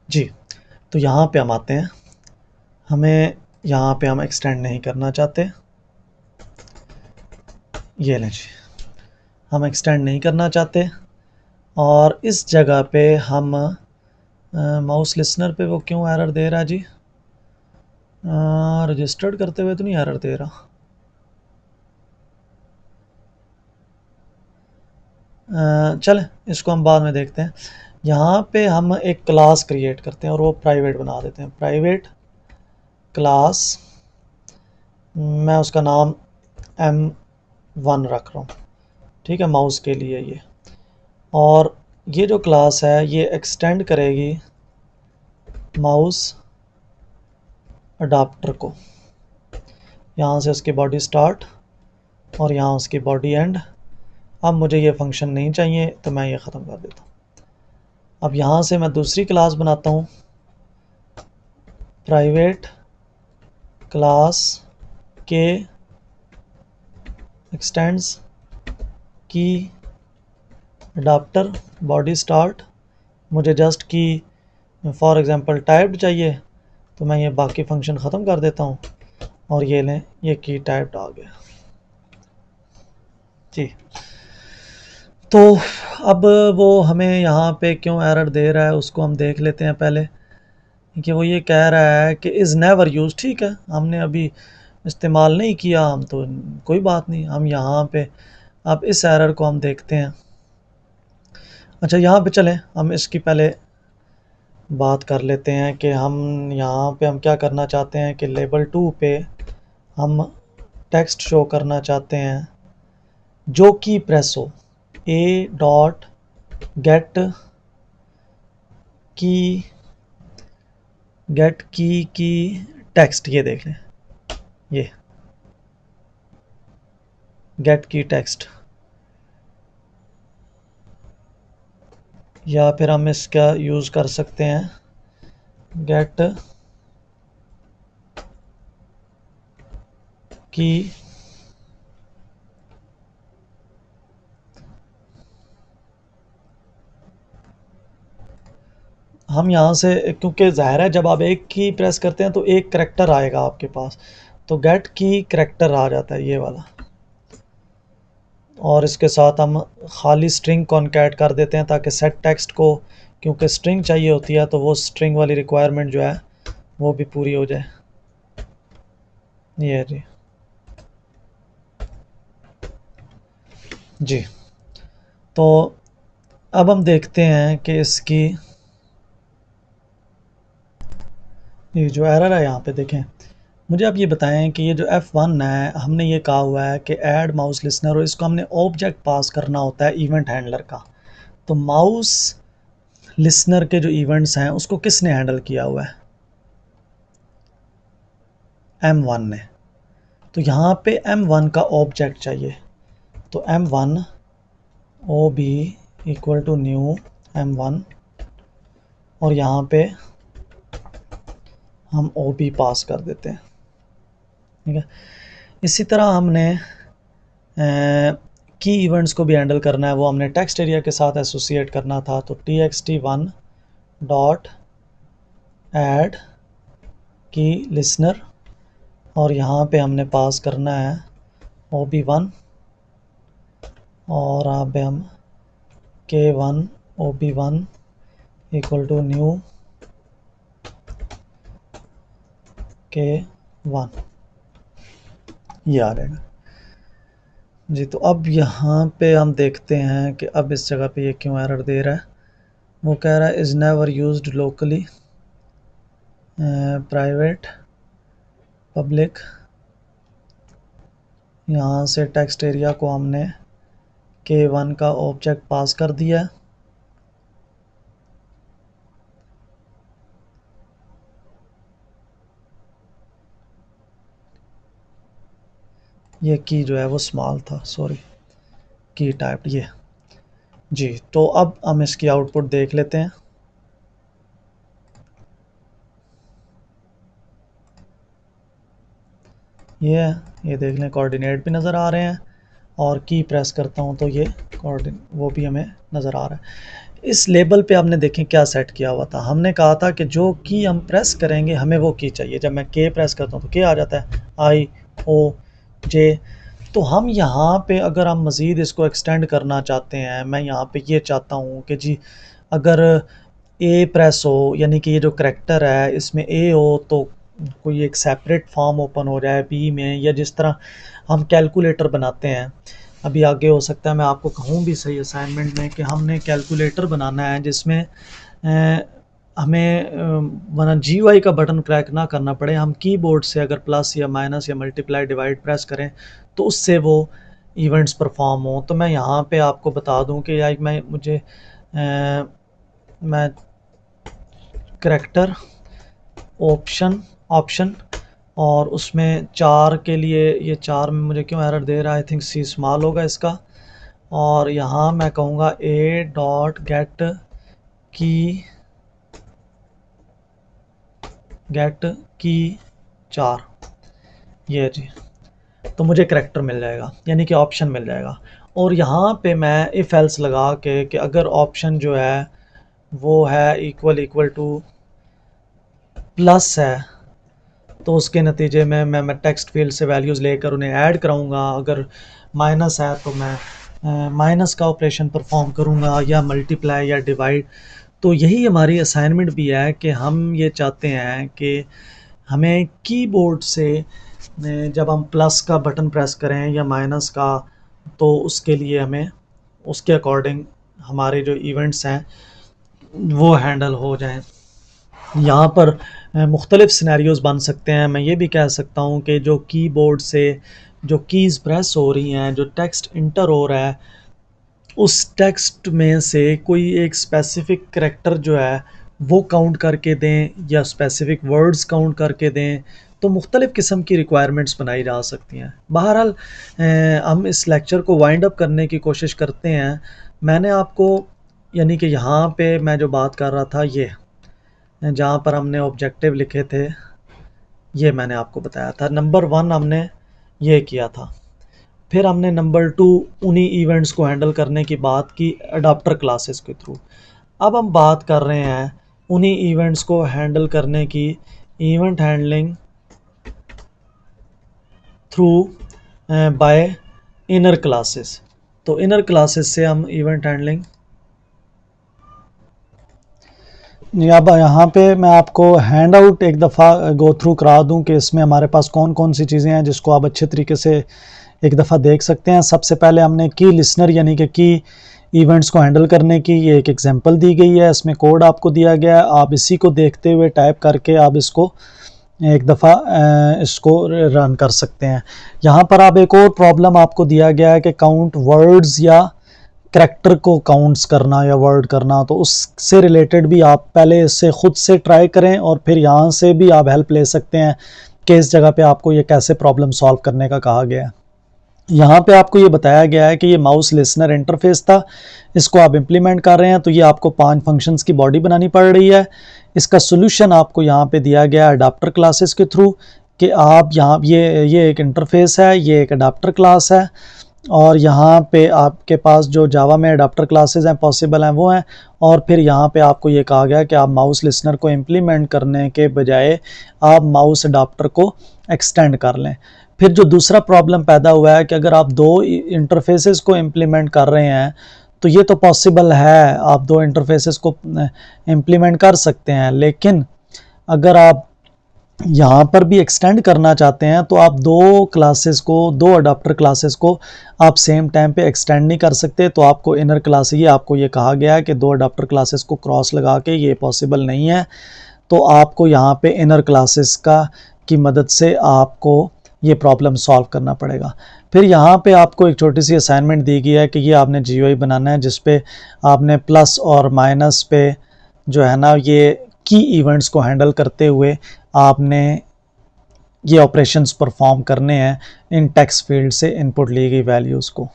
जी, तो यहाँ पे हम आते हैं। हमें यहाँ पे हम एक्सटेंड नहीं करना चाहते। ये लें जी, हम एक्सटेंड नहीं करना चाहते और इस जगह पे हम माउस लिसनर पे वो क्यों एरर दे रहा है जी? रजिस्टर्ड करते हुए तो नहीं एरर दे रहा। चलें, इसको हम बाद में देखते हैं। यहाँ पे हम एक क्लास क्रिएट करते हैं और वो प्राइवेट बना देते हैं। प्राइवेट क्लास, मैं उसका नाम M1 रख रहा हूँ, ठीक है, माउस के लिए ये। और ये जो क्लास है ये एक्सटेंड करेगी माउस अडाप्टर को। यहाँ से उसकी बॉडी स्टार्ट और यहाँ उसकी बॉडी एंड। अब मुझे ये फंक्शन नहीं चाहिए तो मैं ये ख़त्म कर देता हूँ। अब यहाँ से मैं दूसरी क्लास बनाता हूँ, प्राइवेट क्लास के एक्सटेंड्स की अडाप्टर बॉडी स्टार्ट। मुझे जस्ट की फॉर एग्जांपल टाइप्ड चाहिए तो मैं ये बाकी फंक्शन ख़त्म कर देता हूँ और ये लें, ये की टाइप्ड आ गया जी। तो अब वो हमें यहाँ पे क्यों एरर दे रहा है उसको हम देख लेते हैं पहले। कि वो ये कह रहा है कि इज़ नेवर यूज, ठीक है, हमने अभी इस्तेमाल नहीं किया, हम तो कोई बात नहीं। हम यहाँ पे अब इस एरर को हम देखते हैं। अच्छा, यहाँ पे चलें, हम इसकी पहले बात कर लेते हैं कि हम यहाँ पे हम क्या करना चाहते हैं कि लेबल 2 पे हम टेक्स्ट शो करना चाहते हैं जो की प्रेस हो। ए डॉट गेट की टेक्स्ट, ये देख लें, ये गेट की टेक्स्ट। या फिर हम इसका यूज़ कर सकते हैं गेट की हम यहाँ से, क्योंकि ज़ाहिर है जब आप एक की प्रेस करते हैं तो एक करैक्टर आएगा आपके पास, तो गेट की करैक्टर आ जाता है ये वाला। और इसके साथ हम खाली स्ट्रिंग कॉन्कैट कर देते हैं ताकि सेट टेक्स्ट को, क्योंकि स्ट्रिंग चाहिए होती है तो वो स्ट्रिंग वाली रिक्वायरमेंट जो है वो भी पूरी हो जाए। ये जी जी। तो अब हम देखते हैं कि इसकी ये जो एरर है यहाँ पे देखें। मुझे आप ये बताएं कि ये जो F1 है, हमने ये कहा हुआ है कि ऐड माउस लिसनर, और इसको हमने ऑब्जेक्ट पास करना होता है इवेंट हैंडलर का। तो माउस लिसनर के जो इवेंट्स हैं उसको किसने हैंडल किया हुआ है? M1 ने। तो यहाँ पे M1 का ऑब्जेक्ट चाहिए, तो M1 o b equal to new M1 और यहाँ पे हम ओ बी पास कर देते हैं, ठीक है। इसी तरह हमने की इवेंट्स को भी हैंडल करना है, वो हमने टेक्स्ट एरिया के साथ एसोसिएट करना था। तो txt1 डॉट ऐड की लिसनर और यहाँ पे हमने पास करना है ob1 और यहाँ पे हम k1 ob1 equal to new k1, ये आ जाएगा जी। तो अब यहाँ पे हम देखते हैं कि अब इस जगह पे ये क्यों एरर दे रहा है। वो कह रहा है is never used locally private public. यहाँ से टेक्स्ट एरिया को हमने k1 का ऑब्जेक्ट पास कर दिया है। ये की जो है वो स्मॉल था, सॉरी, की टाइप ये जी। तो अब हम इसकी आउटपुट देख लेते हैं। ये देख लें, कोऑर्डिनेट भी नज़र आ रहे हैं और की प्रेस करता हूँ तो ये वो भी हमें नज़र आ रहा है। इस लेबल पे आपने देखें क्या सेट किया हुआ था, हमने कहा था कि जो की हम प्रेस करेंगे हमें वो की चाहिए। जब मैं के प्रेस करता हूँ तो के आ जाता है, आई ओ जे। तो हम यहाँ पे अगर हम मज़ीद इसको एक्सटेंड करना चाहते हैं, मैं यहाँ पे ये चाहता हूँ कि जी अगर ए प्रेस हो, यानी कि ये जो करैक्टर है इसमें ए हो तो कोई एक सेपरेट फॉर्म ओपन हो जाए बी में, या जिस तरह हम कैलकुलेटर बनाते हैं। अभी आगे हो सकता है मैं आपको कहूँ भी सही असाइनमेंट में कि हमने कैलकुलेटर बनाना है जिसमें हमें वरना GUI का बटन क्रैक ना करना पड़े, हम कीबोर्ड से अगर प्लस या माइनस या मल्टीप्लाई डिवाइड प्रेस करें तो उससे वो इवेंट्स परफॉर्म हो। तो मैं यहाँ पे आपको बता दूं कि यार मैं करैक्टर ऑप्शन और उसमें 4 के लिए, ये 4 में मुझे क्यों एरर दे रहा है, आई थिंक सी स्मॉल होगा इसका। और यहाँ मैं कहूँगा ए डॉट गेट की 4, ये जी, तो मुझे करैक्टर मिल जाएगा, यानी कि ऑप्शन मिल जाएगा। और यहाँ पे मैं इफ़ एल्स लगा के कि अगर ऑप्शन जो है वो है इक्वल टू प्लस है तो उसके नतीजे में मैं टेक्स्ट फील्ड से वैल्यूज़ लेकर उन्हें ऐड कराऊंगा। अगर माइनस है तो मैं माइनस का ऑपरेशन परफॉर्म करूंगा, या मल्टीप्लाई या डिवाइड। तो यही हमारी असाइनमेंट भी है कि हम ये चाहते हैं कि हमें कीबोर्ड से जब हम प्लस का बटन प्रेस करें या माइनस का, तो उसके लिए हमें उसके अकॉर्डिंग हमारे जो इवेंट्स हैं वो हैंडल हो जाएं। यहाँ पर मुख्तलिफ सिनेरियोज़ बन सकते हैं। मैं ये भी कह सकता हूँ कि जो कीबोर्ड से जो कीज़ प्रेस हो रही हैं, जो टेक्स्ट इंटर हो रहा है, उस टेक्स्ट में से कोई एक स्पेसिफ़िक करैक्टर जो है वो काउंट करके दें या स्पेसिफ़िक वर्ड्स काउंट करके दें। तो मुख्तलिफ़ किस्म की रिक्वायरमेंट्स बनाई जा सकती हैं। बहरहाल हम इस लेक्चर को वाइंड अप करने की कोशिश करते हैं। मैंने आपको, यानी कि यहाँ पे मैं जो बात कर रहा था, ये जहाँ पर हमने ऑब्जेक्टिव लिखे थे, ये मैंने आपको बताया था। नंबर 1 हमने ये किया था। फिर हमने नंबर 2 उन्हीं इवेंट्स को हैंडल करने की बात की अडाप्टर क्लासेस के थ्रू। अब हम बात कर रहे हैं उन्हीं इवेंट्स को हैंडल करने की event handling through bye inner classes. तो इनर क्लासेस से हम इवेंट हैंडलिंग, अब यहाँ पे मैं आपको हैंड आउट एक दफ़ा गो थ्रू करा दूँ कि इसमें हमारे पास कौन कौन सी चीज़ें हैं जिसको आप अच्छे तरीके से एक दफ़ा देख सकते हैं। सबसे पहले हमने की लिसनर यानी कि की इवेंट्स को हैंडल करने की ये एक एग्जांपल दी गई है, इसमें कोड आपको दिया गया है। आप इसी को देखते हुए टाइप करके आप इसको एक दफ़ा इसको रन कर सकते हैं। यहाँ पर आप एक और प्रॉब्लम आपको दिया गया है कि काउंट वर्ड्स या करैक्टर को काउंट्स करना या वर्ड करना, तो उससे रिलेटेड भी आप पहले इससे ख़ुद से ट्राई करें और फिर यहाँ से भी आप हेल्प ले सकते हैं कि इस जगह पे आपको ये कैसे प्रॉब्लम सॉल्व करने का कहा गया है। यहाँ पे आपको ये बताया गया है कि ये माउस लिसनर इंटरफेस था, इसको आप इम्प्लीमेंट कर रहे हैं तो ये आपको 5 फंक्शंस की बॉडी बनानी पड़ रही है। इसका सोल्यूशन आपको यहाँ पे दिया गया है अडाप्टर क्लासेस के थ्रू कि आप यहाँ ये एक इंटरफेस है, ये एक अडाप्टर क्लास है, और यहाँ पे आपके पास जो जावा में अडाप्टर क्लासेस हैं पॉसिबल हैं वो हैं। और फिर यहाँ पे आपको ये कहा गया कि आप माउस लिसनर को इम्प्लीमेंट करने के बजाय आप माउस अडाप्टर को एक्सटेंड कर लें। फिर जो दूसरा प्रॉब्लम पैदा हुआ है कि अगर आप 2 इंटरफेसेस को इम्प्लीमेंट कर रहे हैं तो ये तो पॉसिबल है, आप 2 इंटरफेसेस को इम्प्लीमेंट कर सकते हैं, लेकिन अगर आप यहाँ पर भी एक्सटेंड करना चाहते हैं तो आप 2 अडाप्टर क्लासेस को आप सेम टाइम पे एक्सटेंड नहीं कर सकते। तो आपको इनर क्लास, ये आपको ये कहा गया है कि 2 अडाप्टर क्लासेस को क्रॉस लगा के ये पॉसिबल नहीं है। तो आपको यहाँ पे इनर क्लासेस की मदद से आपको ये प्रॉब्लम सॉल्व करना पड़ेगा। फिर यहाँ पे आपको एक छोटी सी असाइनमेंट दी गई है कि ये आपने GUI बनाना है जिस पे आपने प्लस और माइनस पे जो है ना ये की इवेंट्स को हैंडल करते हुए आपने ये ऑपरेशंस परफॉर्म करने हैं इन टेक्स्ट फील्ड से इनपुट ली गई वैल्यूज़ को।